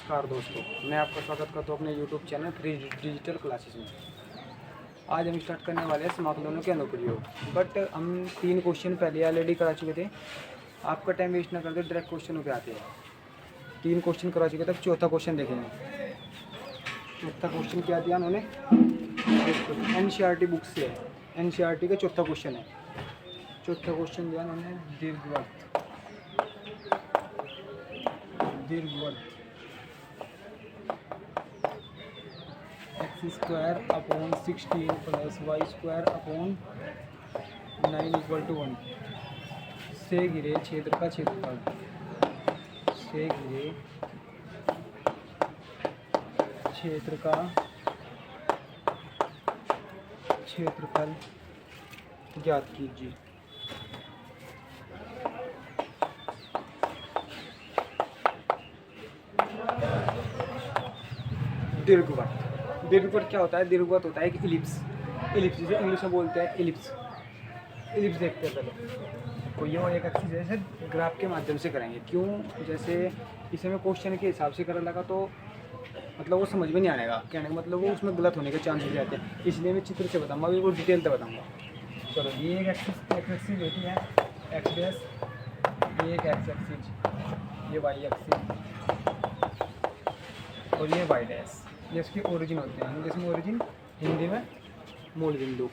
नमस्कार दोस्तों, मैं आपका स्वागत करता हूँ अपने YouTube channel free digital classes में। आज हम स्टार्ट करने वाले हैं समाकलनों के अनुप्रयोग। बट हम 3 क्वेश्चन पहले ऑलरेडी करा चुके थे। आपका टाइम वेस्ट ना करते डायरेक्ट क्वेश्चनों पे आते हैं। 3 क्वेश्चन करा चुके थे, अब चौथा क्वेश्चन देखेंगे। चौथा क्वेश्चन क्या दिया उन्होंने, NCERT बुक से है। NCERT का चौथा क्वेश्चन है। चौथा क्वेश्चन दिया उन्होंने दीर्घवृत्त x² upon 16 plus y² upon 9 equal to 1 से घिरे क्षेत्र का क्षेत्रफल ज्ञात कीजिए। दीर्घवृत्त क्या होता है? दीर्घवृत्त होता है एक इलिप्स जिसे इंग्लिश में बोलते हैं इलिप्स देखते हैं पहले। तो ये एक एक्सिस जैसे ग्राफ के माध्यम से करेंगे। क्यों? जैसे इसे मैं क्वेश्चन के हिसाब से करने लगा तो मतलब वो समझ में नहीं आएगा। कहने का मतलब वो उसमें गलत होने के चांसेस रहते हैं, इसलिए मैं चित्र से बताऊँगा, बिल्कुल डिटेल से बताऊँगा। चलो, ये एक एक्सिस होती है एक्स डैश, ये एक एक्स एक्सिस, ये वाई एक्सिस और ये वाई डैश। ये इसके ओरिजिन होते हैं। इंग्लिश में ओरिजिन, हिंदी में मूल बिंदु।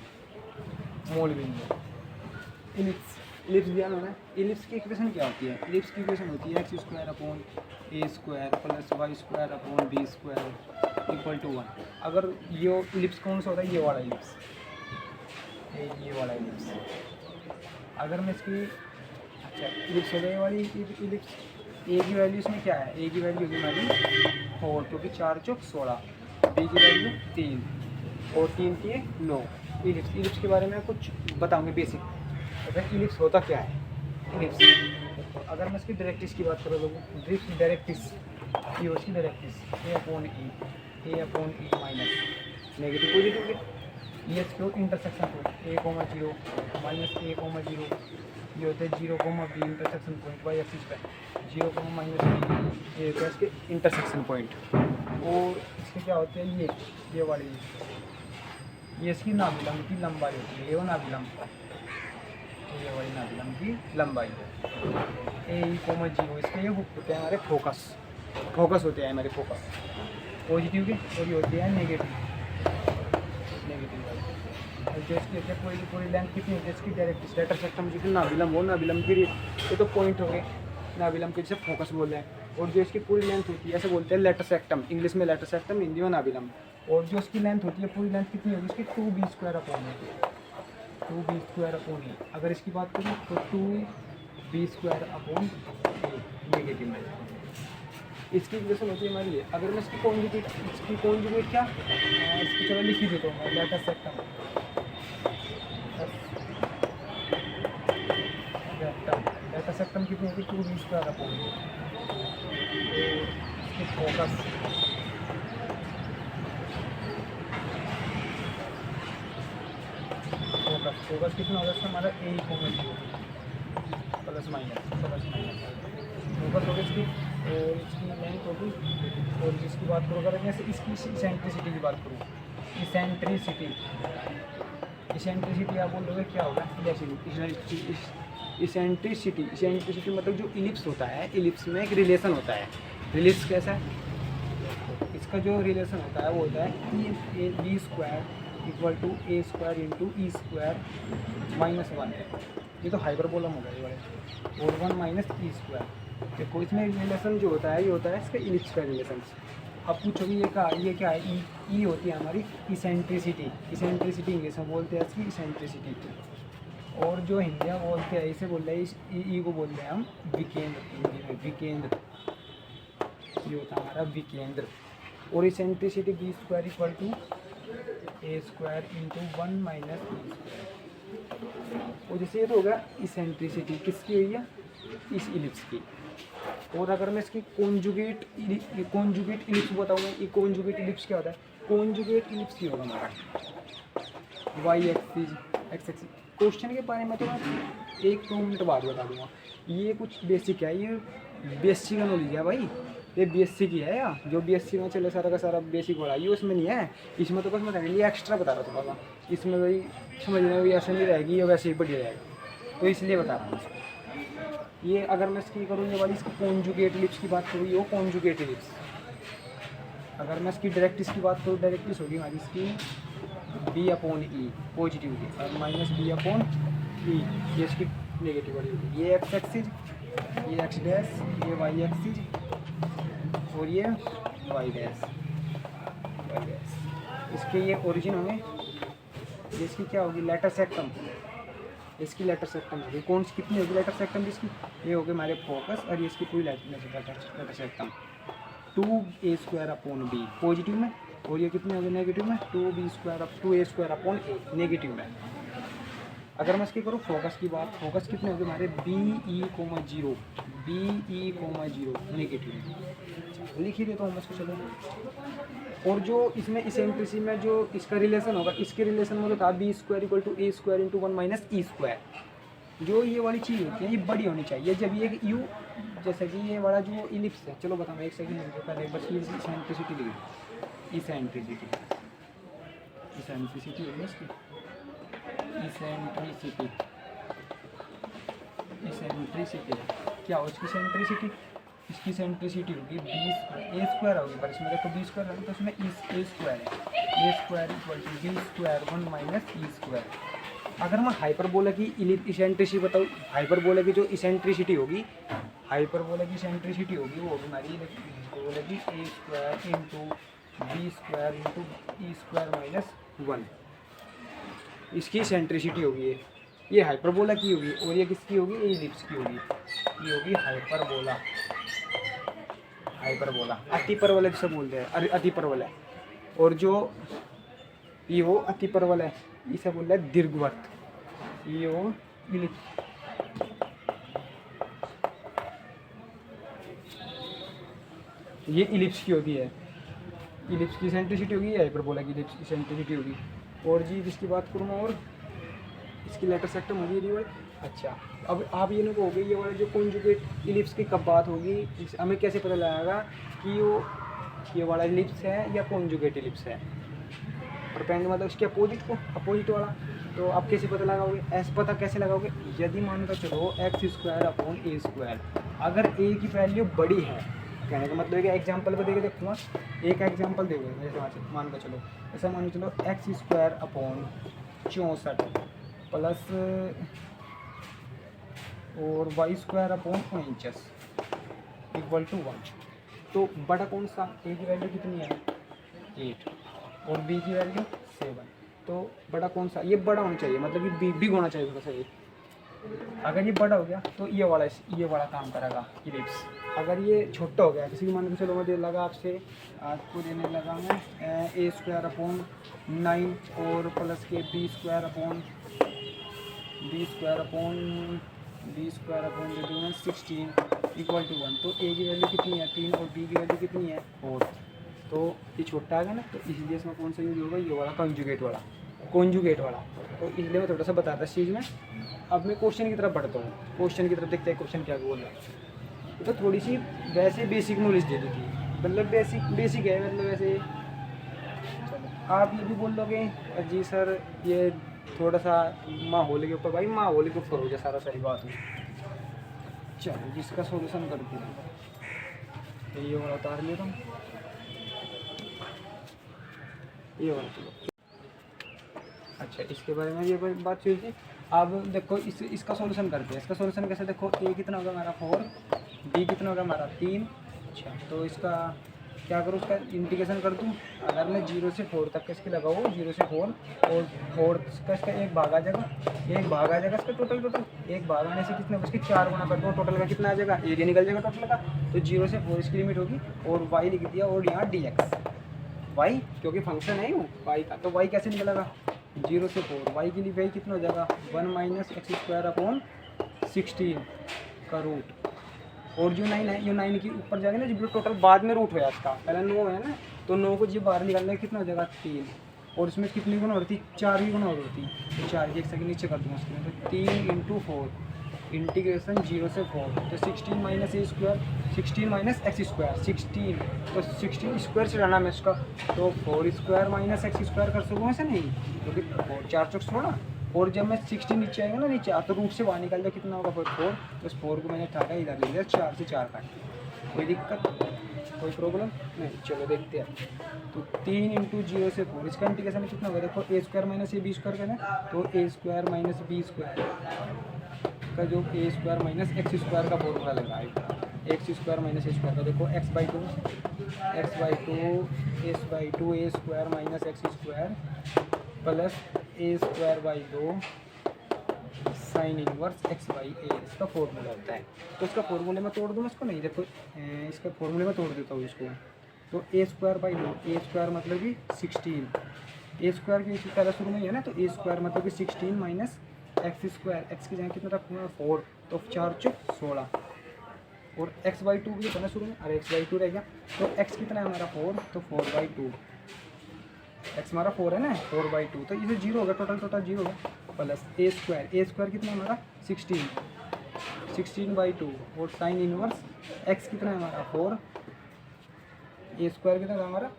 इलिप्स दिया उन्होंने। इलिप्स की इक्वेशन क्या होती है? इलिप्स की इक्वेशन होती है x² upon a² plus y² upon b² equal to 1। अगर ये इलिप्स कौन सा होता है? ये वाला इलिप्स, अगर मैं इसकी इलिप्स हो गई वाली इलिप्स, ए की वैल्यू इसमें क्या है? ए की वैल्यू होगी हमारी 4, क्योंकि 4 चौक 16। बी की वैल्यू 3 और 3 की 9। इलिप्स के बारे में कुछ बताऊंगे बेसिक। अगर इलिप्स होता क्या है? इलिप्स अगर मैं इसकी डायरेक्ट्रिस की बात करूँ तो डायरेक्ट्रिस ये उसकी डायरेक्ट्रिस ए upon E minus negative positive. ये इसके intersection point a,0 minus a,0 ये होते हैं 0,b intersection point Y axis पे 0, -b ये होता है इसके इंटरसेक्शन पॉइंट। और इसके क्या होते हैं? ये वाली ये इसकी नाभिलंब की लंबाई होती है। ये वो नाभिलंब, ये वाली नाभिलंब की लंबाई है a,0। इसके ये होते हैं हमारे फोकस होते हैं हमारे फोकस पॉजिटिव के, और ये होते हैं नेगेटिव वाले। जो इसकी पूरी लेंथ कितनी होती है इसकी? डायरेक्ट लेटर सेक्टम जिसकी नाभिलंब हो, नाभिलंब की ये तो पॉइंट हो गए, नाभिलंब के जिसे फोकस बोल रहे हैं। और जो इसकी पूरी लेंथ होती है ऐसे बोलते हैं लेटर सेक्टम, इंग्लिश में लेटर सेक्टम, हिंदी में नाभिलंब। और जो इसकी लेंथ होती है पूरी लेंथ कितनी होगी इसकी? 2b² अपॉन है 2b² अपॉन ए। अगर इसकी बात करूँ तो 2b² अपॉन नेगेटिव में इसकी इक्वेशन होती है हमारी ये। अगर मैं इसकी कॉन्जुगेट क्या इसकी चलो लिख ही देता हूँ लेटर सेक्टम। लेटर सेक्टम कितनी होगी? 2b² अपॉन इसकी फोकस कितना होगा इसका? हमारा a,0 प्लस माइनस फोकस होगी इसकी, और इसकी लेंथ होगी। और जिसकी बात करो अगर मैं इसकी इसेंट्रिसिटी की बात करूँ, इसेंट्रिसिटी आप बोल रहे हो क्या होगा? इसेंट्रिसिटी मतलब जो इलिप्स होता है, इलिप्स में एक रिलेशन होता है। रिलेशन कैसा है? इसका जो रिलेशन होता है वो होता है b² equal to a² into e² minus 1 है। ये तो हाइपरबोला होगा ये वाले, और 1 माइनस e²। देखो इसमें रिलेशन जो होता है ये होता है इसका इलिप्स का रिलेशन। अब पूछोगे ये क्या है? ई होती है हमारी इसेंट्रिसिटी इंग्लिश में बोलते हैं इसकी इसेंट्रिसिटी। और जो हिंदी में बोलते हैं इसे बोल रहे हैं ई को बोलते हैं हम विकेंद्र, हिंदी में विकेंद्र, ये होता है हमारा विकेंद्र। और eccentricity b² equal to a² into 1 minus e²। और जैसे ये तो होगा इसेंट्रिसिटी किसकी हुई है? इस इलिप्स की। और अगर मैं इसकी कॉन्जुगेट इलिप्स बताऊँगा, ये कॉन्जुगेट इलिप्स क्या होता है? कॉन्जुगेट इलिप्स की होगा हमारा Y axis X axis. Question के बारे में तो मैं 1-2 मिनट बाद बता दूँगा। ये कुछ बेसिक है, ये बेसिक नॉलेज है भाई। ये बीएससी की है, या जो बीएससी में चले सारा का सारा बेसिक पढ़ा, ये उसमें नहीं है। इसमें तो बस मैं ये एक्स्ट्रा बता रहा था बाबा, इसमें वही समझने में भी ऐसे नहीं रहेगी, ये वैसे ही बढ़िया रहेगा, तो इसलिए बता रहा हूँ इसको। ये अगर मैं इसकी करूँ ये वाली इसकी कॉन्जुगेट इलिप्स की बात करूँ, ये कॉन्जुगेट इलिप्स। अगर मैं इसकी डायरेक्ट इसकी बात करूँ, डायरेक्ट इस होगी हमारी इसकी बी अपॉन ई पॉजिटिव की, और माइनस बी अपॉन ई ये इसकी नेगेटिव वाली होगी। ये एक्स एक्सिज, ये एक्स डैश, ये वाई एक्सिज, और ये वाई डैश, वाई डैश। इसके ये ओरिजिन होंगे, ये इसकी क्या होगी लेटर सेक्टम, इसकी लेटर सेक्टम होगी। कौन सी कितनी होगी लेटर सेक्टम इसकी, ये होगी हमारे फोकस, और ये इसकी पूरी latus rectum 2a² upon B positive में, और ये कितने होगी नेगेटिव में 2a² अपॉन ए नेगेटिव में। अगर मैं इसकी करूँ फोकस की बात, फोकस कितने होगी हमारे BE,0 BE,0 नेगेटिव में। लिख ही देता हूँ मैं इसको, चलो। और जो इसमें इसेंट्रिसिटी में जो इसका रिलेशन होगा, इसके रिलेशन में तो था B² = A² × 1 - E²। जो ये वाली चीज़ होती है ये बड़ी होनी चाहिए। जब ये यू जैसे कि ये वाला जो इलिप्स है, चलो बताओ एक सेकंड पहले बस ये इसेंट्रिसिटी लिख, इसेंट्रिसिटी होगी इसकी, इसेंट्रिसिटी क्या हो इसकी सेंट्रिसिटी, इसकी सेंट्रिसिटी होगी A² होगी, पर इसमें देखो B² है तो इसमें A² है, A² = B² 1 - E²। अगर मैं हाइपरबोला की इसेंट्रिसिटी बताऊँ, हाइपरबोला की जो इसेंट्रिसिटी होगी, हाइपरबोला की इसेंट्रिसिटी होगी वो होगी हमारी बोला कि A² × B² × E² - 1 इसकी इसेंट्रिसिटी होगी। ये हाइपरबोला की होगी, और ये किसकी होगी, ये इलिप्स की होगी, ये होगी हाइपरबोला। हाइपरबोला अतिपरवलय जिसे बोलते हैं, अरे अतिपरवलय। और जो ये हो अतिपरवलय है, इसे बोल रहा है दीर्घवृत्त, ये हो इलिप्स। ये इलिप्स की होती है, इलिप्स की सेंट्रिसिटी होगी, हाइपरबोला की इलिप्स की सेंट्रिसिटी होगी। और जी जिसकी बात करूँ मैं, और इसकी लेटर सेक्टम होगी ये। अच्छा, अब आप ये ना कहोगे ये वाले जो कॉन्जुगेट इलिप्स की कब बात होगी, हमें कैसे पता लगाएगा कि वो ये वाला इलिप्स है या कॉन्जुगेट इलिप्स है। और पहले मतलब इसके अपोजिट वाला, तो आप कैसे पता लगाओगे, ऐसे पता कैसे लगाओगे, यदि मान कर चलो x² अपॉन A², अगर a की वैल्यू बड़ी है, कहने का मतलब है एग्जाम्पल पर देके देखूँगा, एक एग्जाम्पल देखो जैसे मान कर चलो, ऐसा मान के चलो x² अपॉन 64 प्लस और y² अपॉन 49 = 1। तो बड़ा कौन सा, a की वैल्यू कितनी है 8 और b की वैल्यू 7, तो बड़ा कौन सा, ये बड़ा होना चाहिए, मतलब कि बिग होना चाहिए थोड़ा सा ये। अगर ये बड़ा हो गया तो ये वाला काम करेगा इलिप्स। अगर ये छोटा हो गया, किसी की मान के चलो मैं दे लगा आपको देने लगा मैं A² अपॉन 9 और प्लस के B² अपॉन दे दूँ मैं 16 = 1। तो a की वैल्यू कितनी है 3 और b की वैल्यू कितनी है 4। तो ये छोटा आ गया ना, तो इसलिए इसमें कौन सा यूज होगा, ये वाला कॉन्जुगेट वाला। तो इसलिए मैं थोड़ा सा बताता इस चीज़ में। अब मैं क्वेश्चन की तरफ बढ़ता हूँ, क्वेश्चन की तरफ देखते हैं क्वेश्चन क्या बोल रहा है। तो थोड़ी सी वैसे बेसिक नॉलेज दे दी थी, मतलब बेसिक है, मतलब वैसे चलो आप ये भी बोल लोगे जी सर ये थोड़ा सा माहौल के ऊपर, भाई माहौल के ऊपर हो जाए सारा, सही बात है। चलो जिसका सॉल्यूशन करते हैं, तो ये वाला उतार लेता हूँ, ये वाला चलो। अच्छा, इसके बारे में ये बात हुई थी। अब देखो इसका सॉल्यूशन करते हैं। इसका सॉल्यूशन कैसे, देखो a कितना होगा हमारा 4, b कितना होगा हमारा 3। अच्छा, तो इसका क्या करूँ, उसका इंटीग्रेशन कर दूँ। अगर मैं 0 से 4 तक इसके लगाऊँ, 0 से 4 और 4 का इसका एक भाग आ जाएगा, इसका टोटल एक भाग आने से कितने उसके 4 गुना कर दो, टोटल का कितना आ जाएगा, एरिया निकल जाएगा टोटल का। तो 0 से 4 इसकी लिमिट होगी, और y लिख दिया, और यहाँ dx y क्योंकि फंक्शन है y का, तो y कैसे निकलेगा 0 से 4, y के लिए वही कितना हो जाएगा 1 - x² अपॉन 16 का रूट। और जो 9 है, ये 9 के ऊपर जाएगा ना, जो टोटल बाद में रूट होया इसका, पहले 9 है ना, तो 9 को जब बाहर निकालना है कितना हो जाएगा 3, और इसमें कितनी गुना होती 4 की गुना होती। तो 4 की एक सेकंड नीचे कर दूँगा उसमें, तो 3 × 4 इंटीग्रेशन 0 से 4, तो 16 minus A square, 16 minus X square, 16, तो 16 स्क्वायर से रहना मैं इसका, तो 4 स्क्वायर माइनस एक्स स्क्वायर कर सकूँ ऐसे नहीं, क्योंकि 4 4 चौक 16, और जब मैं 16 नीचे आएगा ना, नीचे तो रूट से बाहर निकाल दिया, कितना होगा 4, तो 4 को मैंने उठाया इधर ले लिया, 4 से 4 काट, कोई दिक्कत, कोई प्रॉब्लम नहीं। चलो देखते हैं, तो 3 इंटू 0 से 4, इसका इंटीग्रेशन कितना होगा, देखो A square minus A B square का ना, तो A square minus B square का जो A square minus X square का फॉर्मूला लग रहा है, X square minus A square का, देखो X by two A square minus X square plus A square by 2 sine inverse X by A, इसका formula होता है। तो इसका फॉर्मूले में तोड़ दूँ इसको, नहीं देखो इसका फॉर्मूले में तोड़ देता हूँ इसको, तो A square by 2, A square मतलब कि 16, ए स्क्वायर की पहला शुरू में ही है ना, तो ए स्क्वायर मतलब कि 16 माइनस एक्स स्क्वायर, एक्स की जगह कितना रखूँगा 4, तो 4 चौक 16, और एक्स बाई 2 भी था ना शुरू में, अरे एक्स बाई 2 रह गया, तो एक्स कितना है हमारा 4, तो 4 बाई 2, एक्स हमारा 4 है ना, 4 बाई 2, तो इसे 0 होगा, टोटल 0 होगा, प्लस ए स्क्वायर कितना है हमारा 16 बाई 2, और साइन इनवर्स एक्स कितना है हमारा 4, ए स्क्वायर कितना था हमारा,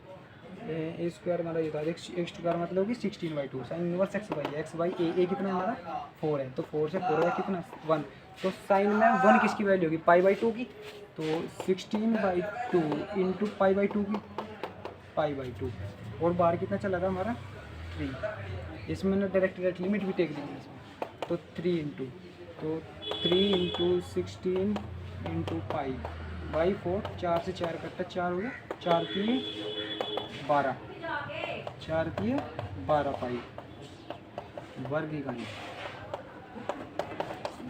ए स्क्वायर हमारा ये था, एक्स स्क्वायर मतलब कि 16 by 2, sine inverse X by A कितना हमारा 4 है, तो 4 से 4 का कितना 1, तो साइन में 1 किसकी वैल्यू होगी, पाई बाई 2 की, तो 16 बाई 2 इंटू पाई बाई 2 की, पाई बाई 2, और बाहर कितना चला था हमारा 3, इसमें ना डायरेक्ट लिमिट भी टेक दी इसमें, तो 3 इंटू 16 इंटू पाई बाई 4, 4 से 4 कट्टा 4 हो गया, 4 3 12, 4 3 12 पाई वर्ग इकाई।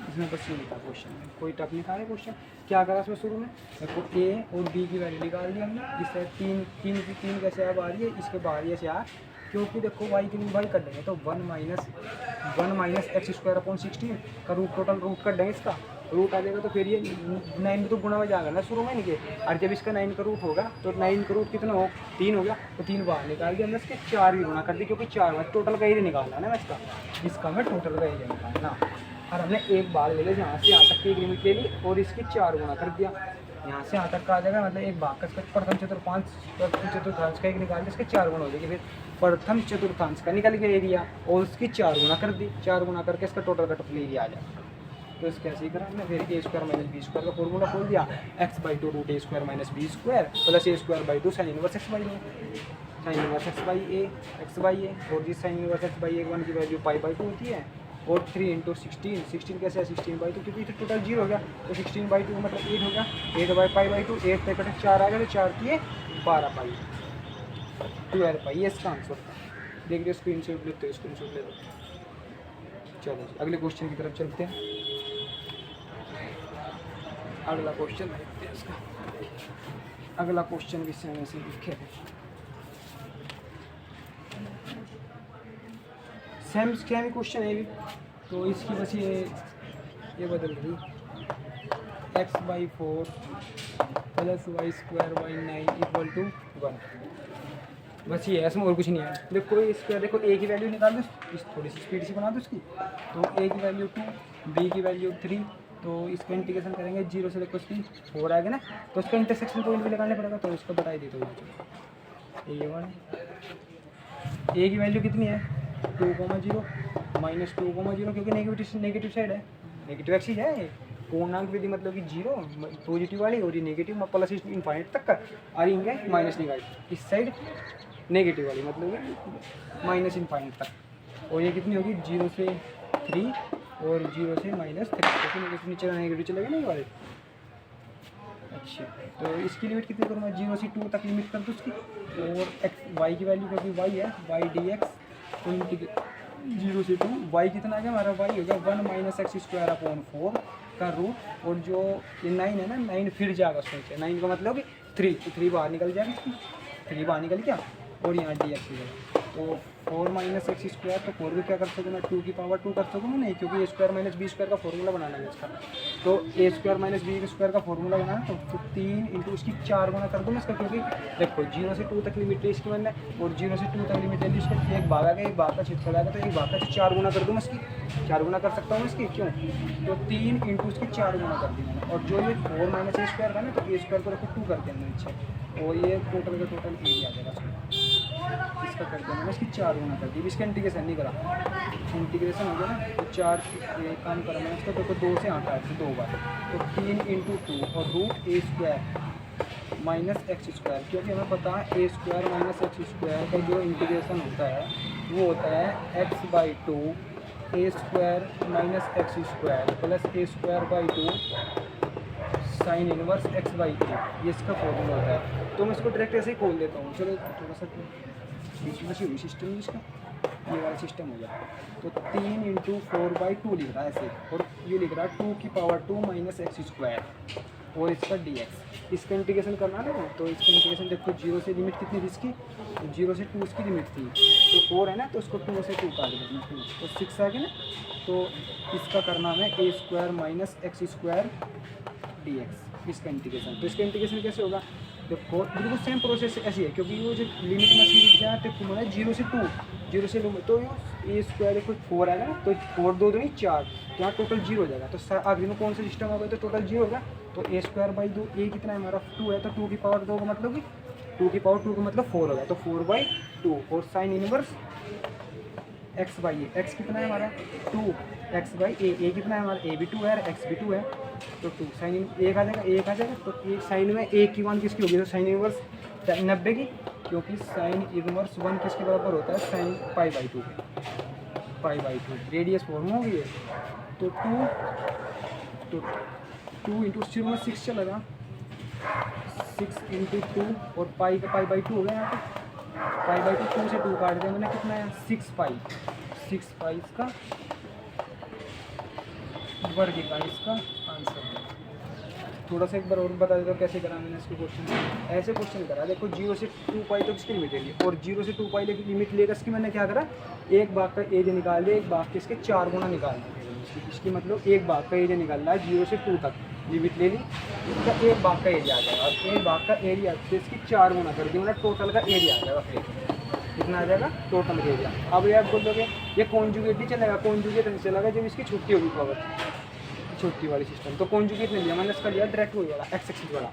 इसमें बस ये लिखा क्वेश्चन में, कोई टफ नहीं था क्वेश्चन। क्या करा इसमें शुरू में, देखो ए और बी की वैल्यू निकाल दी हमने, इससे तीन कैसे अब आ रही है, इसके बाहर से आ, क्योंकि देखो वाई की वाई कर देंगे, तो 1 माइनस एक्स स्क्वायर अपॉन 16 का रूट, टोटल रूट कर देंगे, इसका रूट आ जाएगा, तो फिर ये 9 तो गुणा में जाएगा ना शुरू में इनके, और जब इसका 9 का रूट होगा, तो 9 का रूट कितना हो 3 हो गया, तो 3 बाहर निकाल दिया हमने, इसके 4 भी गुणा कर दी, क्योंकि 4 में टोटल का ही निकालना है ना इसका में टोटल का ही निकालना, और हमने एक बार ले लिया यहाँ से यहाँ तक की एक लिमिट ले ली, और इसकी 4 गुणा कर दिया, यहाँ से यहाँ तक का आ जाएगा, मतलब एक भाग का प्रथम चतुर्थांश का एक निकाल दिया, इसके 4 गुणा हो जाएगी, फिर प्रथम चतुर्थांश का निकल गया एरिया, और उसकी 4 गुणा कर दी, 4 गुणा करके इसका टोटल का टोटल एरिया आ जाएगा। तो इसके ऐसे ही करा हमने, फिर A square minus B square का फॉर्मूला खोल दिया, X by 2 root A square minus B square plus A square by 2 sine inverse X by A, sine inverse X by A, और जिस sine inverse X by A 1 की value pi by 2 होती है, और 3 into 16 कैसे है 16 by 2, क्योंकि इसे टोटल 0 हो गया, तो 16 बाई 2 मतलब 8 हो गया, 8 बाई पाई बाई 2, 8 तक 4 आ गया, तो 4 की 12 पाई 12 पाई, ये इसका आंसर था। देख लो स्क्रीनशॉट लेते हो, स्क्रीनशॉट ले लो। चलो अगले क्वेश्चन की तरफ चलते हैं, अगला क्वेश्चन देखते हैं इसका, अगला क्वेश्चन भी सेम ऐसे लिखे है, सेम ही क्वेश्चन है भी, तो इसकी बस ये बदल गई, X by 4 plus Y square by 9 equal to 1, बस ये है, इसमें और कुछ नहीं है। देखो इसका देखो ए की वैल्यू निकाल दो, इस थोड़ी सी स्पीड से बना दो इसकी, तो ए की वैल्यू 2, बी की वैल्यू 3, तो इसका इंटीग्रेशन करेंगे 0 से देखो इसकी 4 आएगा ना, तो इसका इंटरसेक्शन पॉइंट भी लगाने पड़ेगा, तो इसको बता ही देता हूँ, ए की वैल्यू कितनी है 2,0 माइनस 2,0, क्योंकि नेगेटिव साइड है, नेगेटिव एक्सिस है, पूर्णांक विधि मतलब कि 0 पॉजिटिव वाली, और ये नेगेटिव प्लस इनफाइनाइट तक का, और इनके माइनस निकाल, इस साइड नेगेटिव वाली मतलब कि माइनस इनफाइनाइट तक, और ये कितनी होगी 0 से 3 और 0 से -3, क्योंकि नेगेटिव नीचे नेगेटिव चलेगा ना ये वाले। अच्छा तो इसकी लिमिट कितनी करूँगा 0 से 2 तक लिमिट कर दो उसकी, और एक्स वाई की वैल्यू क्योंकि वाई है, वाई डी एक्स, तो 0 से 2 वाई कितना आ गया हमारा, वाई हो गया 1 माइनस एक्स स्क्वायर अपॉन 4 का रूट, और जो ये 9 है ना 9 फिर जाएगा उसमें, 9 का मतलब कि 3 बाहर निकल जाएगा इसकी, 3 बाहर निकल गया, और यहाँ डी एक्स हो जाएगा, तो 4 माइनस एक्स स्क्वायर, तो 4 को क्या कर सकूँ मैं, 2 की पावर 2 कर सकूँ नहीं, क्योंकि ए स्क्वायर माइनस बी स्क्वायर का फॉर्मूला बनाना है इसका। तो A square minus B square का फॉर्मूला बनाना, तो 3 इंटू इसकी 4 गुना कर दूँ मैं इसका, क्योंकि देखो 0 से 2 तक लिमिट है इसकी मैंने, और 0 से 2 तक लिमिट है इसका, एक भाग आ गया, एक भाग का क्षेत्रफल आ गया, तो एक भाग का 4 गुना कर दूँ मैं इसकी, 4 गुना कर सकता हूँ इसकी, क्यों, तो 3 इंटू इसकी 4 गुना कर दी मैंने। और जो ये 4 माइनस ए स्क्वायर था ना, तो ए स्क्वायर को रखो 2 करते हैं नीचे, और ये टोटल का टोटल एरिया आ जाएगा इसका कर दिया मैंने, इसकी 4 गुना कर दी। इसका इंटीग्रेशन नहीं करा, इंटीग्रेशन हो गया ना, तो 4 काम करा मैंने इसका, तो 2 से 8 आया 2 बार, तो 3 इंटू 2 और root A square minus X square, क्योंकि हमें पता है A square minus X square का जो इंटीग्रेशन होता है वो होता है x by 2 A square minus X square plus A square by 2 sine inverse X by 3, ये इसका फॉर्मूला होता है। तो मैं इसको डायरेक्ट ऐसे ही खोल देता हूँ, चलो थोड़ा सा बीच में से सिस्टम नहीं इसका, ये वाला सिस्टम हो गया। तो 3 इंटू 4/2 लिख रहा है ऐसे, और ये लिख रहा है 2 की पावर 2 माइनस एक्स स्क्वायर और इसका dx। इसका इंटीग्रेशन करना है ना, तो इसका इंटीग्रेशन देखो 0 से लिमिट कितनी थी इसकी, तो 0 से 2 इसकी लिमिट थी, तो 4 है ना, तो उसको 2 से 2 काट देना, 2 तो 6 आ गया ना। तो इसका करना है A square minus X square dx, इसका इंटीग्रेशन। तो इसका इंटीग्रेशन कैसे होगा, देखो बिल्कुल सेम प्रोसेस ऐसी है, क्योंकि वो जो लिमिट में सी क्या है, तो 0 से 2, 0 से 2, तो ए स्क्वायर कोई 4 आएगा ना, तो 4 2 2 नहीं 4, तो यहाँ टोटल 0 हो जाएगा। तो आखिरी में कौन सा सिस्टम होगा, तो टोटल 0 होगा। तो ए स्क्वायर बाई 2, ए कितना है हमारा 2 है, तो 2 की पावर 2 का मतलब कि 2 की पावर 2 का मतलब 4 होगा, तो 4/2 और sign inverse X by A, x कितना है हमारा 2, एक्स बाई ए कितना है हमारा, ए भी 2 है और एक्स भी 2 है, तो 2 साइन एक आ जाएगा, एक आ जाएगा, तो एक साइन में ए की 1 किसकी होगी, तो साइन इनवर्स 90 की, क्योंकि साइन इनवर्स 1 किसके बराबर होता है, साइन π/2 π/2 रेडियस फॉर्म होगी। तो 2 इंटू शुरू में 6 चलेगा, 6 इंटू 2 और पाई का π/2 हो गया यहाँ पे, π/2 2 से 2 काट दिया मैंने, कितना है 6 पाई, 6 पाई इसका वर्ग का इसका आंसर है। थोड़ा सा एक बार और बता देता हूँ कैसे करा मैंने इसको क्वेश्चन, ऐसे क्वेश्चन करा, देखो 0 से 2 पाई तक इसकी लिमिट है, और 0 से 2 पाई की लिमिट लेकर इसकी मैंने क्या करा, एक भाग का एरिया निकाल लिया, एक भाग के इसके 4 गुना निकाल दिया, इसकी मतलब एक भाग का एरिया निकालना है, 0 से 2 तक लिमिट ले ली, इसका एक भाग का एरिया आ जाएगा, और एक भाग का एरिया से इसकी 4 गुना कर दिया, मतलब टोटल का एरिया आ जाएगा, फिर कितना आ जाएगा टोटल एरिया। अब ये आप बोल दोगे ये कॉन्जुगेट नहीं चलेगा, कॉन्जुगेट नहीं चलेगा जब इसकी छुट्टी होगी पावर, छुट्टी वाली सिस्टम, तो कॉन्जुगेट नहीं लिया मैंने, इसका लिया डायरेक्ट हो जाएगा एक्स एक्सिस वाला,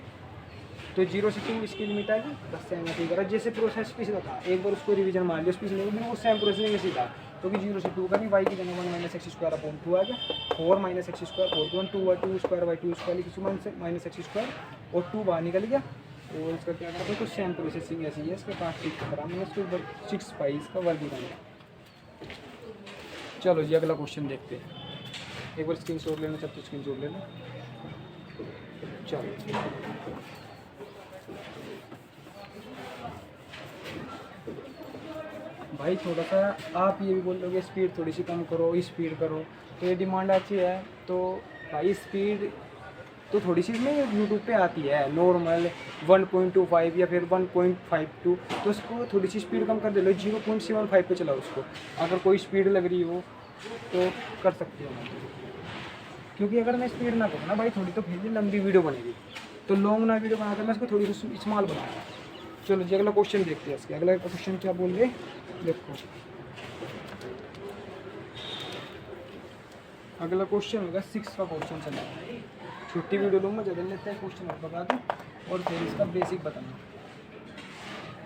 तो 0 से 2 इसकी लिमिट आएगी, बस सेम ऐसे ही करा जैसे प्रोसेस पिछला था, एक बार उसको रिवीजन मार लिया, उस पिछले में वो सेम प्रोसेस में सीखा, क्योंकि 0 से 2 करनी, वाई की जगह 1 माइनस एक्स स्क्वायर अपॉन 2 आ गया, 4 minus X square 4 2 2 square by 2 square लिखी माइनस एक्स स्क्वायर, और 2 बाहर निकल गया, और इसका क्या करता है, तो सेम प्रोसेसिंग ऐसी है, इसके पास ठीक करा मैंने इसको 6 पाई इसका वर्ग निकाला। चलो जी अगला क्वेश्चन देखते हैं, एक बार स्क्रीन शॉट लेना चाहते हो स्क्रीन शॉट लेना। चलो भाई थोड़ा सा आप ये भी बोल रहे हो स्पीड थोड़ी सी कम करो, स्पीड करो, तो ये डिमांड अच्छी है, तो भाई स्पीड तो थोड़ी सी इसमें यूट्यूब पे आती है नॉर्मल 1.25 या फिर 1.52, तो उसको थोड़ी सी स्पीड कम कर दे लो, 0.75 पे चलाओ उसको, अगर कोई स्पीड लग रही हो तो कर सकते हो, क्योंकि अगर मैं स्पीड ना करूँ ना भाई थोड़ी, तो फिर भी लंबी वीडियो बनेगी, तो लॉन्ग ना वीडियो बनाकर मैं इसको थोड़ी सी स्मॉल बनाऊँगा। चलो जी अगला क्वेश्चन देखते हैं, इसके अगला क्वेश्चन क्या बोल रहे, देखो अगला क्वेश्चन होगा 6 का क्वेश्चन चला, छोटी वीडियो लूँगा ज़्यादा लेते हैं, क्वेश्चन और बता दूँ और फिर इसका बेसिक बताना।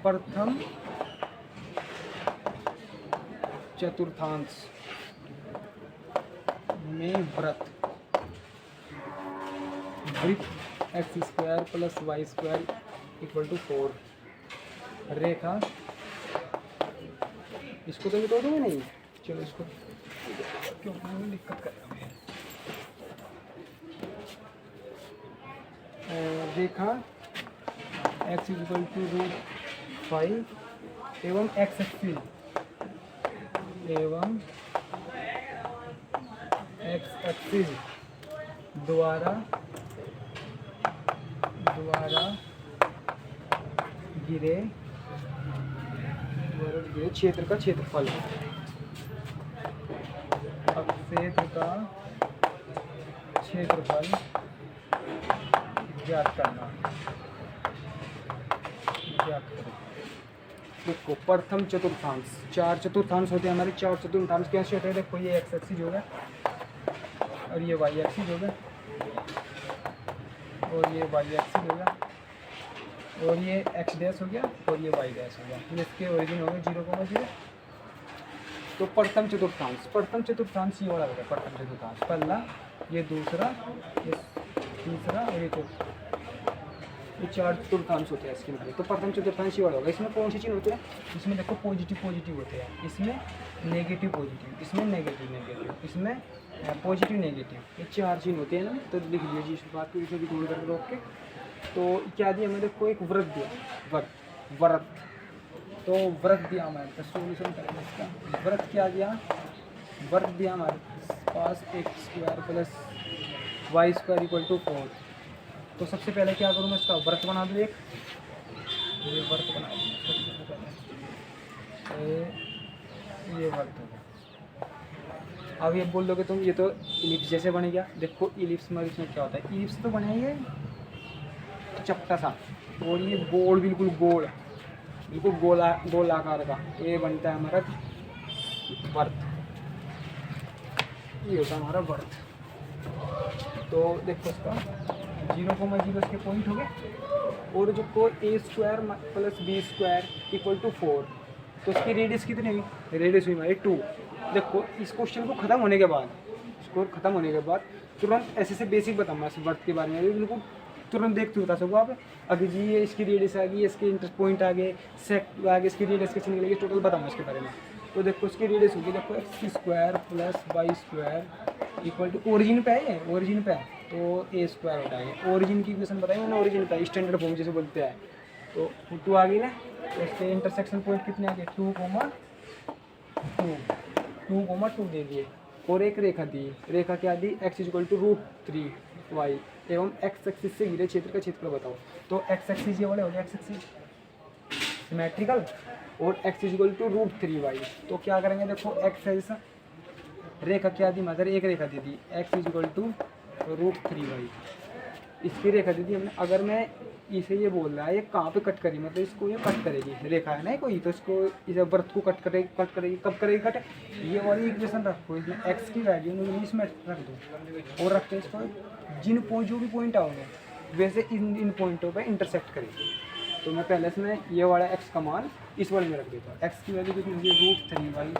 प्रथम चतुर्थांश में वृत्त X square plus Y square equal to 4, रेखा इसको तो बता दूँगा नहीं, चलो इसको क्यों दिक्कत कर रहा है, रेखा x इक्वल टू √5 एवं x एक्सिस द्वारा गिरे ये क्षेत्र का क्षेत्रफल। अब क्षेत्र का क्षेत्रफल ज्ञात करना। देखो प्रथम चतुर्थांश, 4 चतुर्थांश होते हैं हमारे। 4 चतुर्थांश कैसे होते हैं? देखो ये एक्स एक्सिस हो गया और ये वाई एक्सिस हो गया और ये वाई एक्सिस हो गया और ये एक्स डैश हो गया और ये वाई डैश हो गया। इसके ओरिजिन हो गए 0,0। तो प्रथम चतुर्थांश ये वाला हो गया प्रथम चतुर्थांश, पहला, ये दूसरा, ये तीसरा और ये चौथा। ये 4 चतुर्थांश होते हैं इसके अंदर। तो प्रथम चतुर्थांश ये वाला होगा। इसमें कौन सी चीज़ होती है? इसमें देखो पॉजिटिव होते हैं, इसमें नेगेटिव पॉजिटिव, इसमें नेगेटिव, इसमें पॉजिटिव नेगेटिव। ये 4 चीज़ होते हैं ना। तो लिख लीजिए जी इस बात को, इसे भी जोड़ करके रोक के। तो क्या दिया हमें? देखो एक वृत्त दिया, वृत्त। तो वृत्त दिया हमारे पास, सोल्यूशन करेंगे इसका। वृत्त क्या दिया? वृत्त दिया हमारे पास x² plus y² equal to 4। तो सबसे पहले क्या करूँ मैं? इसका वृत्त बना दूँ एक, ये वृत्त बना दूँ सबसे पहले, ये वृत्त होगा। अब ये बोल दोगे तुम ये तो इलिप्स जैसे बने गया। देखो इलिप्स में इसमें क्या होता है? इलिप्स तो बनेंगे चपटा सा और ये गोल, बिल्कुल गोल आकार का। ये बनता है हमारा वृत्त, ये होता है हमारा वृत्त। तो देखो इसका 0,0 इसके पॉइंट हो गए और जो को a² plus b² equal to 4। तो इसकी रेडियस कितनी हुई? रेडियस हुई हमारी 2। देखो इस क्वेश्चन को ख़त्म होने के बाद, तुरंत ऐसे बेसिक बताऊँगा इस वृत्त के बारे में, बिल्कुल तुरंत देखते बता सको आप। अभी जी ये इसकी रेडियस आ गई, इसके इंटर पॉइंट आ गए, सेक आगे, इसकी रेडियस कितनी निकलेगी, टोटल बताऊँगा इसके बारे में। तो देखो इसकी रेडियस होगी, देखो x² plus y² equal to, origin पे है, ओरिजिन पे है तो a² होता है। ओरिजिन की इक्वेशन बताई मैंने, ओरिजिन पे स्टैंडर्ड फॉर्म जैसे बोलते हैं। तो 2 आ गई ना। तो इसके इंटरसेक्शन पॉइंट कितने आ गए? 2,2 दे दिए और एक रेखा दी। रेखा क्या दी? x इक्वल टू √3y एवं x एक्सिस से घिरे क्षेत्र का क्षेत्रफल बताओ। तो x एक्सिस ये वाले हो गए, x एक्सिस सिमेट्रिकल और x इक्वल टू √3y। तो क्या करेंगे? देखो x ऐसा रेखा क्या दी मदर? एक रेखा दे दी x इक्वल टू √3y। इसकी रेखा दे दी हमने। अगर मैं इसे ये बोल रहा है ये कहाँ पे कट करी, मतलब इसको ये कट करेगी, रेखा है ना कोई, तो इसको इस वृत्त को कट करेगी। कब करेगी कट? ये वाली इक्वेशन रखो, इसमें x की वैल्यू इसमें रख दो और रखते हैं इसको जिन पॉइंट, जो भी पॉइंट आओगे वैसे इन पॉइंटों पे इंटरसेक्ट करेगी। तो मैं पहले इसमें ये वाला x का मान इस वाले में रख देता हूँ। x की वैल्यू कितनी होगी? √3y²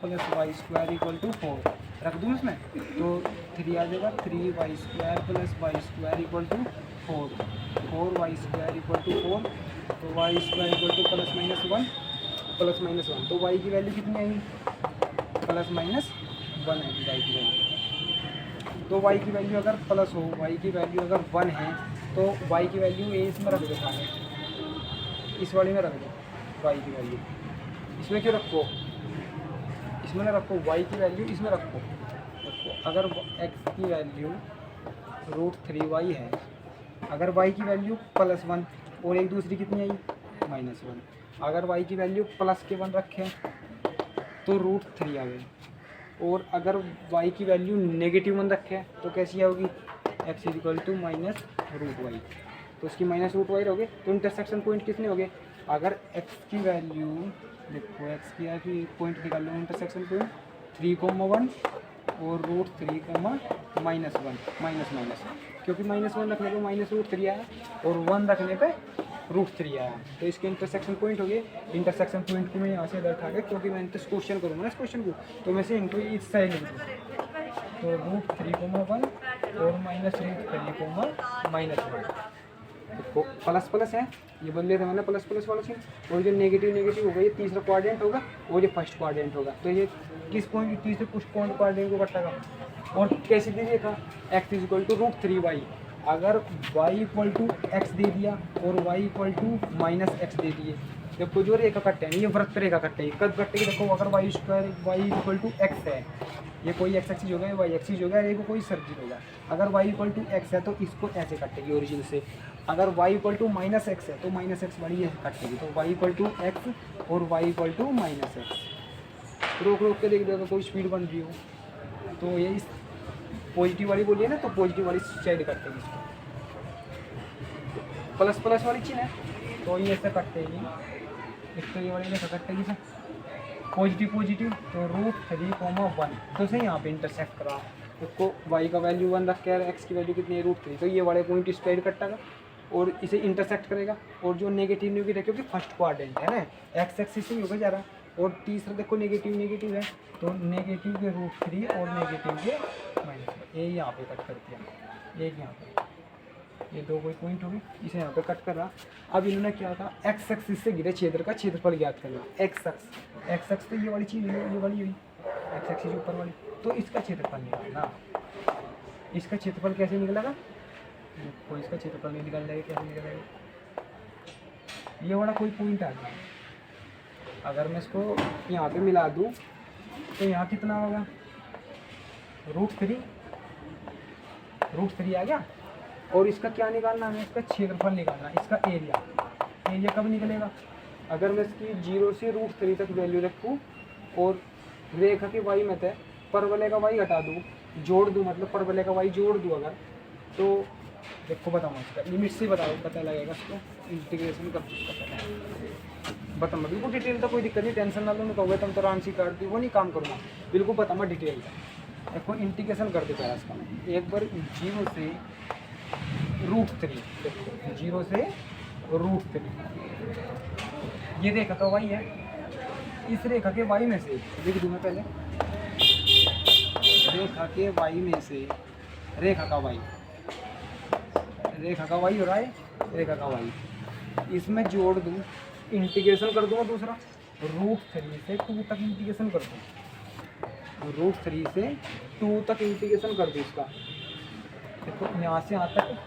plus y² equal to 4 रख दूँ इसमें। तो 3 आ जाएगा, 3y² plus y² equal to 4, 4y² equal to 4। तो y² equal two plus minus 1। तो y की वैल्यू कितनी आएगी? प्लस माइनस 1 आएगी y की वैल्यू। तो y की वैल्यू अगर प्लस हो, y की वैल्यू अगर 1 है तो y की वैल्यू इसमें रख दो, इस वाली में रख दो y की वैल्यू। इसमें क्यों रखो? इसमें ना रखो, y की वैल्यू इसमें रखो। अगर x की वैल्यू √3y है, अगर y की वैल्यू +1 और एक दूसरी कितनी आई? -1। अगर y की वैल्यू प्लस के 1 रखें तो √3 आ गई। और अगर y की वैल्यू -1 रखें तो कैसी होगी? x equal to -√y। तो इसकी -√y रहोगे। तो इंटरसेक्शन पॉइंट कितने हो गए? अगर x की वैल्यू देखो, x की है कि पॉइंट निकाल लो, इंटरसेक्शन पॉइंट 3,1 और √3, -1 क्योंकि -1 रखने पे -√3 आया और 1 रखने पे √3 आया। तो इसके इंटरसेक्शन पॉइंट हो गए। इंटरसेक्शन पॉइंट को मैं यहाँ से इधर उठा के, क्योंकि मैं इस क्वेश्चन करूँगा ना, इस क्वेश्चन को, तो मैं से इनको इस साइड लिख दूँ। तो √3,1 और -3,1 देखो प्लस है, ये बोल लेते हैं मैंने प्लस वाला चीज़। और जो नेगेटिव होगा ये तीसरा क्वाड्रेंट होगा और ये फर्स्ट क्वाड्रेंट होगा। तो ये किस पॉइंट, तीसरे कुछ पॉइंट क्वाड्रेंट को कटेगा। और कैसे दे दिया था? x equal to √3y। अगर y इक्वल टू x दे दिया और y इक्वल टू -x दे दिए, देखो जो रेखा कट है ये वृत्त रेखा कट है, कब कटेगी? देखो अगर y² y equal to x है ये कोई एक्स एक्सिस हो गया, ये वाई एक्सिस हो गया, ये को कोई सर्किल होगा। अगर वाई इक्वल टू एक्स है तो इसको ऐसे काटेगी ओरिजिन से, अगर Y equal to minus X है तो माइनस एक्स वाली ये काटेगी। तो वाई इक्वल टू एक्स और Y equal to minus X. रोक रोक के देख लो अगर कोई स्पीड बन रही हो। तो ये इस पॉजिटिव वाली बोलिए ना, तो पॉजिटिव वाली साइड काटेगी इसको। प्लस प्लस वाली चीज़ है तो ये ऐसे काटेगी, एक तो ये वाली रेखा काटेगी से पॉजिटिव पॉजिटिव, तो √3, 1 तो से यहाँ पे इंटरसेक्ट करा। उसको y का वैल्यू 1 रख के x की वैल्यू कितनी है √3, तो ये वाले पॉइंट इस साइड कटेगा और इसे इंटरसेक्ट करेगा। और जो नेगेटिव नेगेटिव क्योंकि फर्स्ट क्वाड्रेंट है ना, एक्स एक्सिस ही होगा जा रहा, और तीसरा देखो नेगेटिव नेगेटिव है, तो नेगेटिव के √3 और नेगेटिव के माइनस, ये यहाँ पे कट कर दिया, एक यहाँ पे, ये दो कोई पॉइंट हो गए, इसे यहाँ पे कट कर रहा। अब इन्होंने क्या कहा, एक्स एक्सिस से गिरे क्षेत्र का क्षेत्रफल ज्ञात करना। एक्स एक्स तो ये वाली चीज़ है, ये वाली हुई एक्स एक्सिस ऊपर वाली, तो इसका क्षेत्रफल निकालना। इसका क्षेत्रफल कैसे निकलेगा, कोई इसका क्षेत्रफल नहीं निकल जाएगा, कैसे निकलेगा, ये वाला कोई पॉइंट आ गया, अगर मैं इसको यहाँ पे मिला दूँ तो यहाँ कितना होगा, √3 आ गया। और इसका क्या निकालना है, इसका क्षेत्रफल निकालना, इसका एरिया। एरिया कब निकलेगा, अगर मैं इसकी 0 से √3 तक वैल्यू रखूँ और रेखा के वाई में परवलय का वाई हटा दूँ, जोड़ दूँ, मतलब परवलय का वाई जोड़ दूँ अगर, तो देखो बताऊँ इसका लिमिट से पता लगेगा, इसको इंटीग्रेशन कर बताऊँगा बिल्कुल डिटेल। तो कोई दिक्कत नहीं, टेंशन ना लो, मैं कहूँगा तुम तो आराम से काट दी, वो नहीं काम करूँगा, बिल्कुल बताऊँगा डिटेल का। देखो इंटीग्रेशन कर देता है इसका, एक बार 0 से √3, देखो 0 से √3, ये रेखा का वाई है, इस रेखा के वाई में से लिख दूँ मैं पहले, रेखा के वाई में से रेखा का वाई हो रहा है, रेखा का वाई, इसमें जोड़ दूँ, इंटीग्रेशन कर दूँगा दूसरा, √3 से 2 तक इंटीग्रेशन कर दूँ, √3 से 2 तक इंटीग्रेशन कर दूँ इसका, देखो यहाँ से यहाँ तक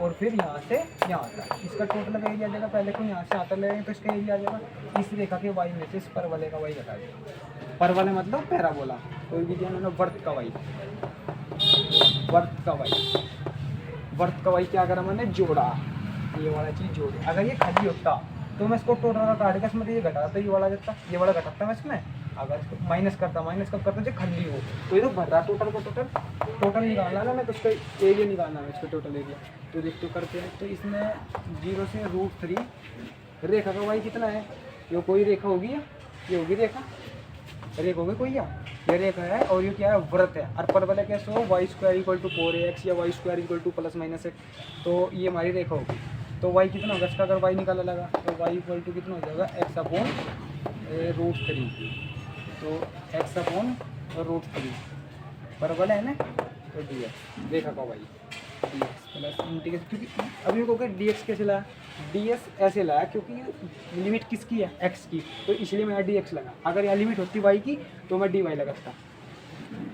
और फिर यहाँ से यहाँ तक, इसका टोटल एरिया आ जाएगा। पहले को यहाँ से यहाँ तक लगेगा तो इसका एरिया आ जाएगा। इस रेखा के वाई में से इस परवलय का वाई घटा देगा, परवलय मतलब पैराबोला, कोई भी दिया मैंने वर्त का वाई, वर्त का वाई क्या करा मैंने, जोड़ा, ये वाला चीज़ जोड़े। अगर ये खाली होता तो मैं इसको टोटल का काट के इसमें ये घटा तो ये वाला जाता, ये वाला घटाता मैं इसमें, अगर इसको माइनस कब करता जो खाली हो, तो ये तो भर रहा टोटल निकालना ना मैं, तो उसका एरिया निकालना है, इसका टोटल एरिया। तो देखते करते हैं, तो इसमें 0 से √3, रेखा का वाई कितना है, ये कोई रेखा होगी, ये होगी रेखा होगी कोई, ये रेखा है और ये क्या है, व्रत है। और परवलय कैसे हो, y² = 4ax या y² = +-x, तो ये हमारी रेखा होगी। तो y कितना होगा इसका, अगर y निकाला लगा तो y = कितना हो जाएगा, x/√3, तो x/√3 परवलय है ना, तो dx रेखा का y, dx प्लस इंटीग्रेशन, क्योंकि अभी को dx कैसे लाया, ds ऐसे लाया क्योंकि लिमिट किसकी है, x की, तो इसलिए मैं dx लगा। अगर यहाँ लिमिट होती y की तो मैं dy लगाता।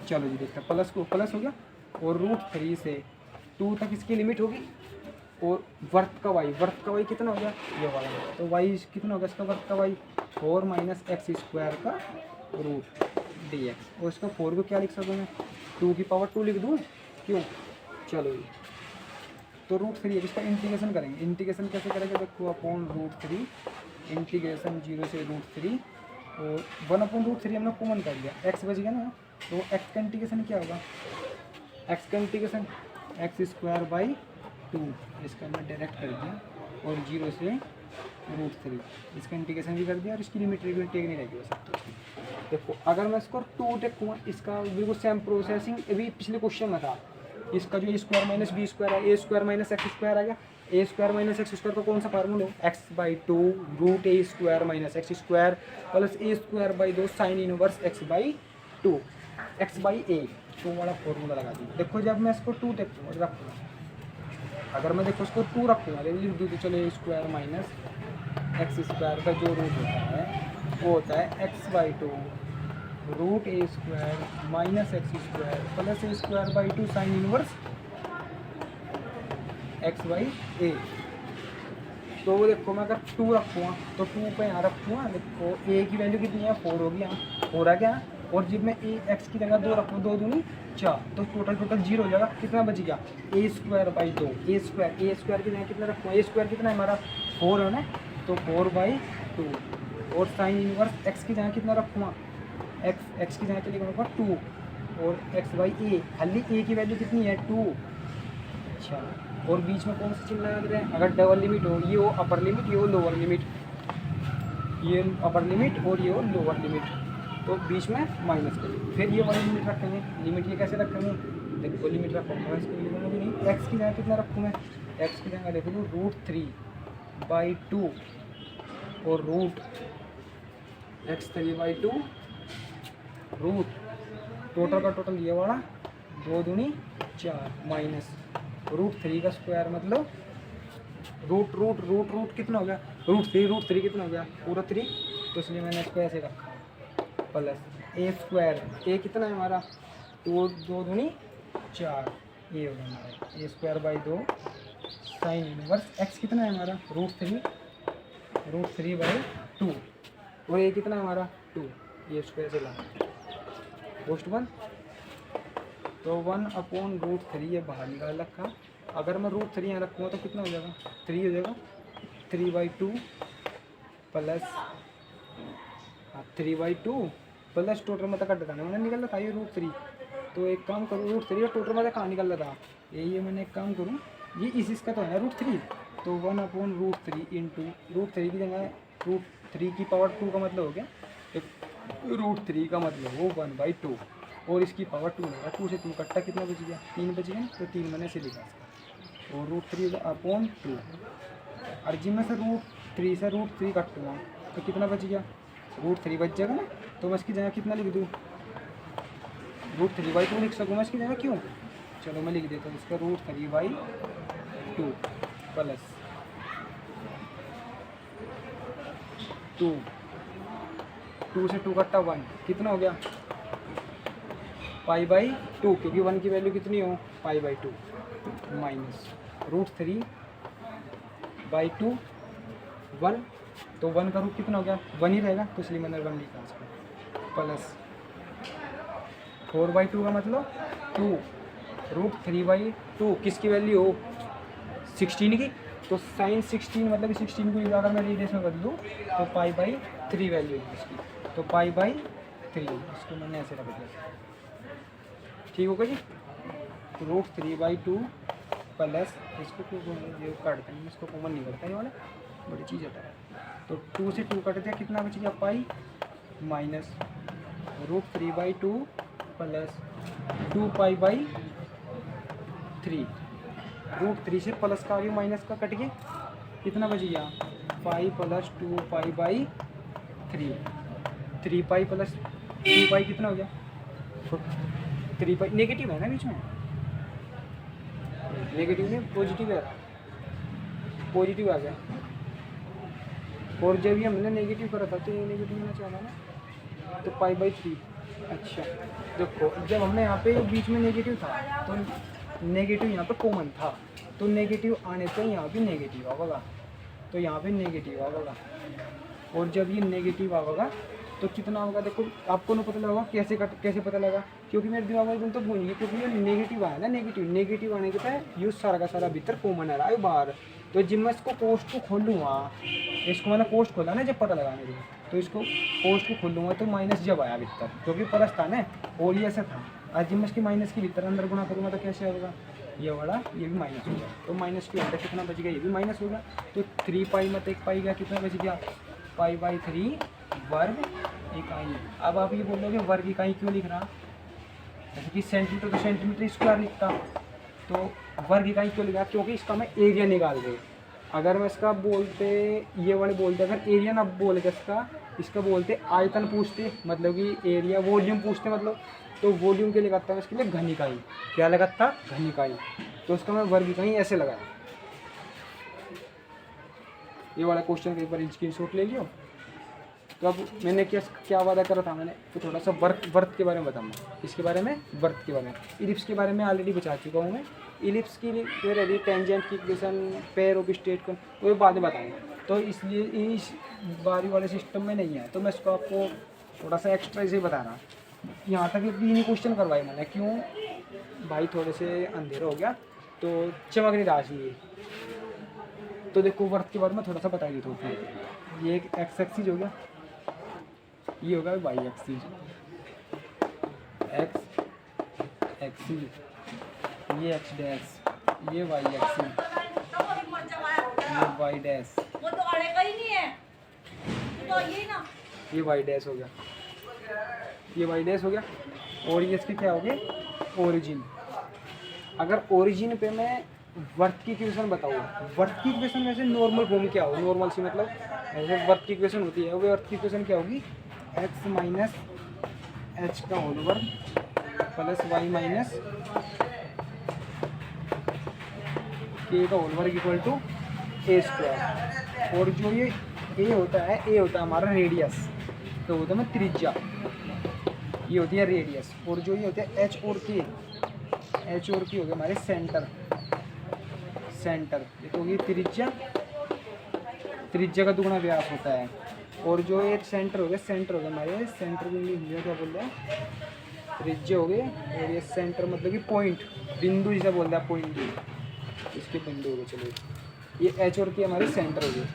चलो जी देखते हैं, प्लस हो गया, और √3 से 2 तक इसकी लिमिट होगी, और वर्त का y कितना हो गया, ये वाला, तो y कितना होगा इसका वर्त का y, 4 - x² का रूट dx, और इसका 4 को क्या लिख सकूँ मैं, 2 लिख दूँ, क्यों, चलो जी। तो √3 इसका इंटीग्रेशन करेंगे, इंटीग्रेशन कैसे करेंगे, देखो √3 इंटीग्रेशन 0 से √3 और 1/√3 हमने कॉमन कर लिया, x बच गया ना, तो x का इंटीग्रेशन क्या होगा, x का इंटीग्रेशन x²/2, इसका हमने डायरेक्ट कर दिया, और 0 से √3 इसका इंटीग्रेशन भी कर दिया, और इसकी लिमिट टेक नहीं रहेगी बस। देखो अगर मैं इसको 2 टेकूँगा, इसका बिल्कुल सेम प्रोसेसिंग अभी पिछले क्वेश्चन में था, इसका जो a² - b² है, a² - x² आ गया, a² - x² का कौन सा फार्मूला है, x/2 √a² - x² plus a² 2 sin inverse x/2 x/a, तो वाला फॉर्मूला लगा दिया। देखो जब मैं इसको 2 रखूँगा, अगर मैं देखो इसको 2 रखूँगा, लिख दूँ तो चलो a² - x² का जो रूट होता है वो होता है x/2 √a² - x² plus a² 2 sin inverse x/a। तो देखो मैं अगर 2 रखूँगा तो 2 पे यहाँ रखूँगा, देखो a की वैल्यू कितनी है, 4 होगी, यहाँ 4 आ गया, और जब मैं ए एक्स की जगह 2 रखूँ, 2 दूनी 4, तो टोटल 0 हो जाएगा। कितना बच गया, a² 2, a² की जगह कितना रखूँ, a² कितना है हमारा 4 है ना, तो 4/2। और साइन इनवर्स एक्स की जगह कितना रखूँगा, एक्स की जगह के लिए 2, और x/a, खाली a की वैल्यू कितनी है 2। अच्छा, और बीच में कौन सा चिन्ह लगा दे रहे हैं, अगर डबल लिमिट हो, ये हो अपर लिमिट, ये हो लोअर लिमिट, ये अपर लिमिट और ये हो लोअर लिमिट, तो बीच में माइनस करेंगे। फिर ये वाली लिमिट रखेंगे, लिमिट ये कैसे रखेंगे, देखो लिमिट रखूँगा, इसको लिखूँगा भी नहीं, एक्स की जगह कितना रखूँ मैं, एक्स की जगह देखो √3/2 और x3/2 रूट, टोटल का टोटल ये वाला 2 दूनी 4 माइनस √3 का स्क्वायर, मतलब रूट कितना हो गया, √3 कितना हो गया पूरा 3, तो इसलिए मैंने इसको ऐसे रखा, प्लस a², a कितना है हमारा 2 दूनी 4, ये हो गया हमारा a²/2 साइन इनवर्स एक्स कितना है हमारा √3/2, और ये कितना है हमारा 2, ये स्क्वायर से ला पोस्ट 1, तो 1/√3 ये बाहर निकाल रखा। अगर मैं √3 यहाँ रखूँगा तो कितना हो जाएगा, 3 हो जाएगा, 3/2 प्लस 3/2 प्लस टोटल में कट देता मैंने निकल रहा था ये √3, तो एक काम करूँ √3 का टोटल में कहाँ निकल रहा था, ये मैंने एक काम करूँ, ये इसका तो है ना √3, तो 1/√3 इंटू √3 की जगह √3 की पावर 2 का मतलब हो गया, √3 का मतलब वो 1/2, और इसकी पावर 2 लगा, 2 से 2 कट्टा कितना बच गया, 3 बच गया, तो 3 मैंने से लिखा, और √3/2, और जिस में से √3 से √3 कटूँगा तो कितना बच गया, √3 बच जाएगा ना, तो मैं इसकी जगह कितना लिख दूँ, √3/2 लिख सकूँ मैं इसकी जगह, क्यों, चलो मैं लिख देता हूँ इसका √3/2 प्लस 2 से 2 कट्टा 1, कितना हो गया π/2, क्योंकि 1 की वैल्यू कितनी हो π/2, माइनस √3/2 1, तो 1 का रूट कितना हो गया 1 ही रहेगा, तो इसलिए मैंने 1 लिखा इसको, प्लस 4/2 का मतलब 2, √3/2 किसकी वैल्यू हो 16 की, तो साइन 16 मतलब 16 को अगर मैं रेडियस में बदलूँ तो π/3 वैल्यू है इसकी, तो π/3 इसको मैंने ऐसे रख दिया, ठीक होगा जी, √3/2 प्लस इसको ये काट देंगे, इसको कॉमन नहीं करता ये वाला, बड़ी चीज़ होता है, तो 2 से 2 कट दिया, कितना बच गया पाई, माइनस √3/2 प्लस 2π/3, √3 से प्लस का आगे माइनस का कट गया, कितना बच गया पाई प्लस 2π/3, 3π प्लस 2π कितना हो गया 3π, नेगेटिव है ना बीच में, नेगेटिव नहीं पॉजिटिव है, पॉजिटिव आ गया, और जब ये हमने नेगेटिव करा था तो ये नेगेटिव होना चाहिए ना, तो π/3। अच्छा देखो, जब हमने यहाँ पे बीच में नेगेटिव था तो नेगेटिव यहाँ पे कॉमन था, तो नेगेटिव आने से यहाँ भी नेगेटिव आवेगा, तो यहाँ पे नेगेटिव आवेगा, और जब ये नेगेटिव आवेगा तो कितना होगा, देखो आपको नहीं पता लगा कैसे पता लगा, क्योंकि मेरे दिमाग में तो भूल गई, क्योंकि ये नेगेटिव आया ना, नेगेटिव आने के बाद यूज सारा का सारा भीतर कॉमन आ रहा है बाहर, तो जब मैं इसको कोस्ट को खोलूँगा, इसको मैंने कोस्ट खोला ना जब पता लगा मेरे को, तो इसको कोस्ट को खोलूँगा तो माइनस जब आया भीतर, क्योंकि प्लस था ना, और ये ऐसा था, आज जब मैं इसकी माइनस के भीतर अंदर गुणा करूँगा तो कैसे आएगा, ये वाला ये भी माइनस हो गया, तो माइनस के अंदर कितना बच गया, ये भी माइनस होगा, तो 3π मत 1π गया, कितना बच गया π/3 वर्ग इकाई। अब आप ये बोलोगे वर्ग इकाई क्यों लिख रहा, जैसे कि सेंटीमीटर तो सेंटीमीटर स्क्वायर लिखता, तो वर्ग इकाई क्यों लिखा, क्योंकि इसका मैं एरिया निकाल रहे, अगर मैं इसका बोलते ये वाले बोलते, अगर एरिया ना बोल के इसका बोलते आयतन पूछते, मतलब कि एरिया वॉल्यूम पूछते, मतलब तो वॉल्यूम के लिए लगाता है इसके लिए घन इकाई, क्या लगाता घन इकाई, तो उसका मैं वर्ग इकाई ऐसे लगाया। ये वाला क्वेश्चन का एक बार स्क्रीनशॉट ले लियो। तो अब मैंने क्या वादा करा था, मैंने तो थोड़ा सा वर्त के बारे में बताऊंगा, इसके बारे में वर्त के बारे में, इलिप्स के बारे में ऑलरेडी बता चुका हूँ मैं, इलिप्स की फिर टेंजेंट की इक्वेशन, पेयर ऑफ स्ट्रेट को वो बाद में बताएंगे, तो इसलिए इस बारी वाले सिस्टम में नहीं है, तो मैं इसको आपको थोड़ा सा एक्स्ट्रा इसे बता रहा, यहाँ तक 3 क्वेश्चन करवाए मैंने। क्यों भाई, थोड़े से अंधेरा हो गया तो चमक नहीं रहा चाहिए। तो देखो वर्थ के बारे में थोड़ा सा बता देता हूँ। ये एक एक्स एक्सिस हो गया, ये होगा वाई एक्सिस, एक्स एक्सिस, ये एक्स डैश, ये वाई एक्सिस, ये वाई डैश, ये वाई डैश हो गया, ये वाई डैश हो गया। और ये इसके क्या हो गए, ओरिजिन। अगर ओरिजिन पे मैं वर्थ की इक्वेशन बताऊँ, वर्थ की इक्वेशन वैसे नॉर्मल फॉर्म क्या हो, नॉर्मल सी मतलब ऐसे वर्थ की इक्वेशन होती है, वो वर्थ की इक्वेशन क्या होगी, एक्स माइनस एच का होल वर्ग प्लस वाई माइनस के का होल वर्ग इक्वल टू ए स्क्वायर। और जो ये ए होता है, ए होता है हमारा रेडियस, तो होता है त्रिज्या, ये होती है रेडियस। और जो ये होते हैं एच और के, एच और के हो गए हमारे सेंटर, सेंटर ये तो होगी त्रिज्या, त्रिज्या का दुगुना व्यास होता है। और जो ये सेंटर हो गए, सेंटर हो गए हमारे, सेंटर को इंग्लिश क्या बोल रहे हैं, त्रिज्या हो गए। और ये सेंटर मतलब कि पॉइंट, बिंदु जिसे बोलते हैं पॉइंट, इसके बिंदु हो गए। चलो ये एच और के हमारे सेंटर हो गए।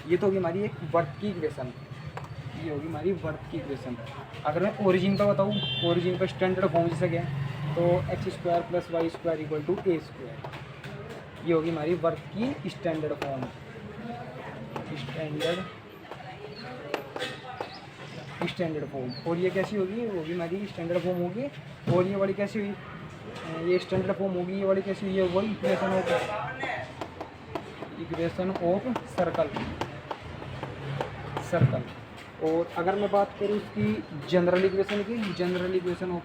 ये तो होगी हमारी एक वर्थ की इक्वेशन, ये होगी हमारी वर्थ की इक्वेशन। अगर मैं ओरिजिन का बताऊँ, ओरिजिन का स्टैंडर्ड फॉर्म जैसे क्या है, तो X square plus Y square equal to A square, ये होगी हमारी वर्थ की स्टैंडर्ड फॉर्म, स्टैंडर्ड फॉर्म। और ये कैसी होगी, वो भी हमारी स्टैंडर्ड फॉर्म होगी। और ये वाली कैसी हुई, ये स्टैंडर्ड फॉर्म होगी। ये वाली कैसी हुई है, वही इक्वेशन ऑफ सर्कल, सर्कल। और अगर मैं बात करूँ इसकी जनरल इक्वेशन की, general equation of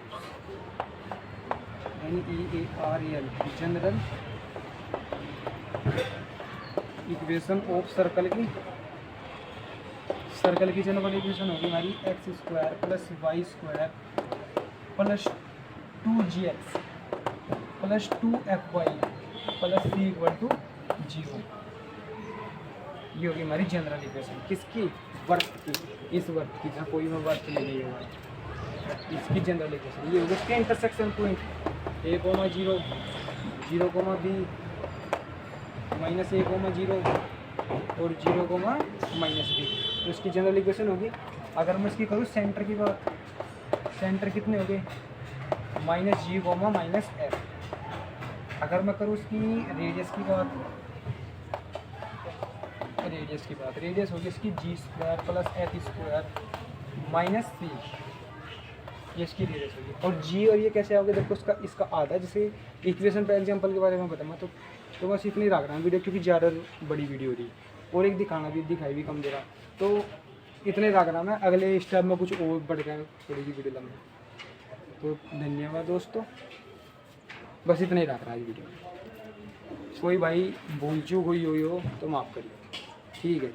NEAREL, general equation of circle की, सर्कल की जनरल इक्वेशन होगी हमारी X square plus Y square plus 2gx plus 2fy plus c equal to 0। ये होगी हमारी जनरल इक्वेशन, किसकी, वर्थ की, इस वर्थ की, जहाँ कोई में वर्थ नहीं होगा, इसकी जनरल इक्वेशन। ये होगी इसके intersection point a, 0, 0, b minus a, 0 और 0, माइनस b, तो इसकी जनरल इक्वेशन होगी। अगर मैं इसकी करूँ सेंटर की बात, सेंटर कितने हो गए, माइनस g, माइनस f। अगर मैं करूँ इसकी रेडियस की बात, रेडियस की बात, रेडियस होगी इसकी G square plus H square minus C, ये इसकी रेडियस होगी। और जी और ये कैसे आओगे, देखो इसका, इसका आधा, जैसे इक्वेशन पे एग्जांपल के बारे में बताऊँ तो बस इतनी रख रहा हूँ वीडियो, क्योंकि ज़्यादा बड़ी वीडियो हो रही और एक दिखाना भी, दिखाई भी कम दे रहा, तो इतने रख रहा मैं। अगले स्टेप में कुछ और बढ़ गया थोड़ी सी वीडियो लंबी। तो धन्यवाद दोस्तों, बस इतना ही रख रहा है वीडियो। कोई भाई भूल चूक हुई हो तो माफ़ करिए, ठीक है।